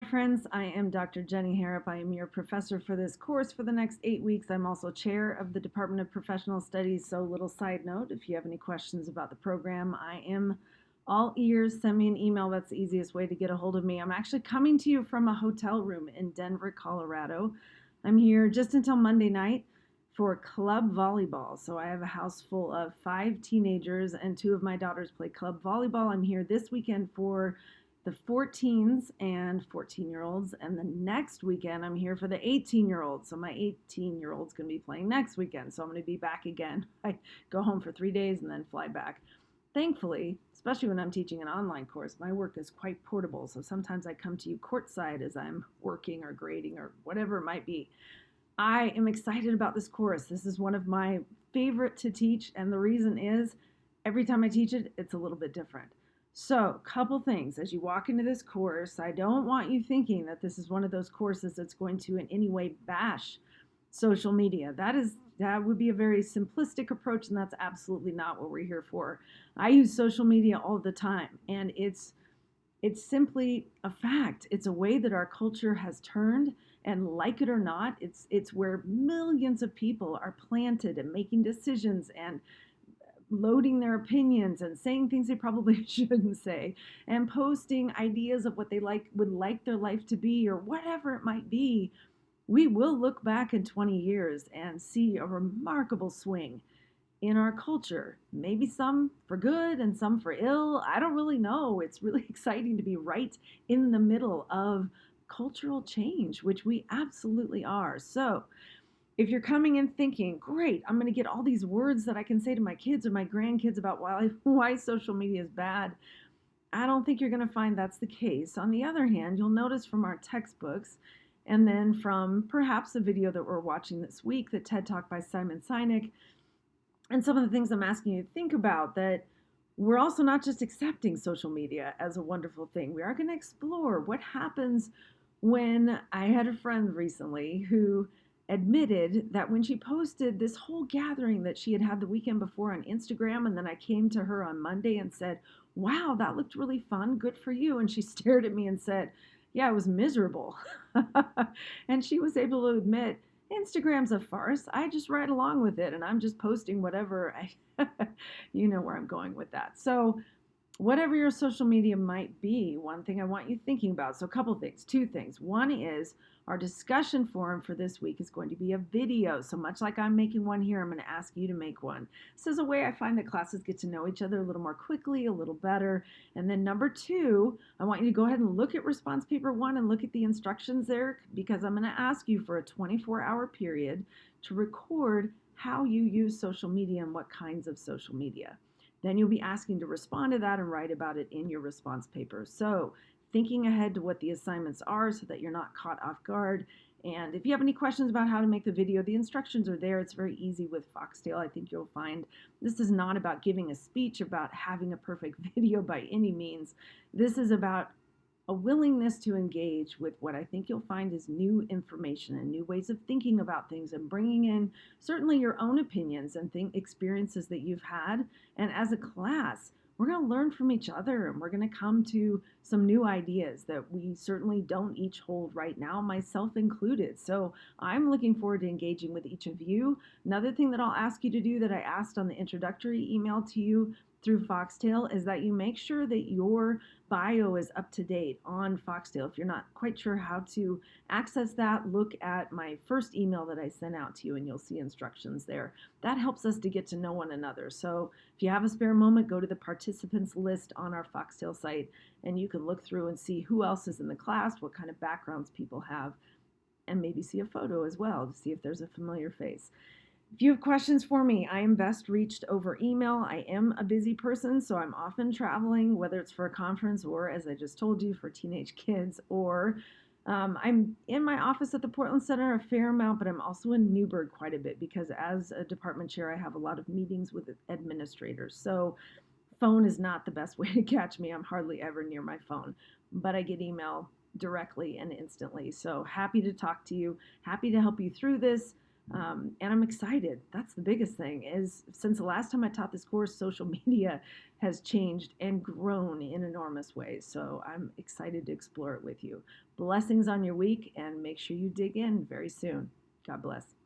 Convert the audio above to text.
friends. I am Dr. Jenny Harrop. I am your professor for this course for the next 8 weeks. I'm also chair of the Department of Professional Studies. So, little side note, if you have any questions about the program, I am all ears. Send me an email. That's the easiest way to get a hold of me. I'm actually coming to you from a hotel room in Denver, Colorado. I'm here just until Monday night for club volleyball. So I have a house full of 5 teenagers, and 2 of my daughters play club volleyball. I'm here this weekend for the 14s and 14-year-olds, and the next weekend I'm here for the 18-year-olds. So my 18-year-old's going to be playing next weekend, so I'm going to be back again. I go home for 3 days and then fly back. Thankfully, especially when I'm teaching an online course, my work is quite portable, so sometimes I come to you courtside as I'm working or grading or whatever it might be. I am excited about this course. This is one of my favorite to teach, and the reason is every time I teach it, it's a little bit different. So, couple things. As you walk into this course, I don't want you thinking that this is one of those courses that's going to in any way bash social media. That would be a very simplistic approach, and that's absolutely not what we're here for. I use social media all the time, and it's simply a fact. It's a way that our culture has turned, and like it or not, it's where millions of people are planted and making decisions and loading their opinions and saying things they probably shouldn't say and posting ideas of what they would like their life to be or whatever it might be. We will look back in 20 years and see a remarkable swing in our culture. Maybe some for good and some for ill. I don't really know. It's really exciting to be right in the middle of cultural change, which we absolutely are. So, if you're coming in thinking, great, I'm going to get all these words that I can say to my kids or my grandkids about why social media is bad, I don't think you're going to find that's the case. On the other hand, you'll notice from our textbooks and then from perhaps a video that we're watching this week, the TED Talk by Simon Sinek, and some of the things I'm asking you to think about, that we're also not just accepting social media as a wonderful thing. We are going to explore what happens when I had a friend recently who admitted that when she posted this whole gathering that she had had the weekend before on Instagram, and then I came to her on Monday and said, wow, that looked really fun, good for you. And she stared at me and said, yeah, it was miserable. And she was able to admit, Instagram's a farce. I just ride along with it and I'm just posting whatever you know where I'm going with that. So whatever your social media might be, one thing I want you thinking about. So a couple things, 2 things. One is our discussion forum for this week is going to be a video. So much like I'm making one here, I'm going to ask you to make one. This is a way I find that classes get to know each other a little more quickly, a little better. And then number 2, I want you to go ahead and look at response paper 1 and look at the instructions there, because I'm going to ask you for a 24-hour period to record how you use social media and what kinds of social media. Then you'll be asking to respond to that and write about it in your response paper. So thinking ahead to what the assignments are so that you're not caught off guard. And if you have any questions about how to make the video, the instructions are there. It's very easy with Foxtail. I think you'll find this is not about giving a speech, about having a perfect video by any means. This is about a willingness to engage with what I think you'll find is new information and new ways of thinking about things, and bringing in certainly your own opinions and experiences that you've had. And as a class, we're going to learn from each other, and we're going to come to some new ideas that we certainly don't each hold right now, myself included. So I'm looking forward to engaging with each of you. Another thing that I'll ask you to do that I asked on the introductory email to you through Foxtail is that you make sure that your bio is up to date on Foxtail. If you're not quite sure how to access that, look at my first email that I sent out to you and you'll see instructions there. That helps us to get to know one another. So if you have a spare moment, go to the participants list on our Foxtail site and you can look through and see who else is in the class, what kind of backgrounds people have, and maybe see a photo as well to see if there's a familiar face. If you have questions for me, I am best reached over email. I am a busy person, so I'm often traveling, whether it's for a conference or, as I just told you, for teenage kids, or I'm in my office at the Portland Center a fair amount, but I'm also in Newburgh quite a bit because as a department chair, I have a lot of meetings with administrators. So phone is not the best way to catch me. I'm hardly ever near my phone, but I get email directly and instantly. So happy to talk to you, happy to help you through this. And I'm excited. That's the biggest thing is since the last time I taught this course, social media has changed and grown in enormous ways. So I'm excited to explore it with you. Blessings on your week and make sure you dig in very soon. God bless.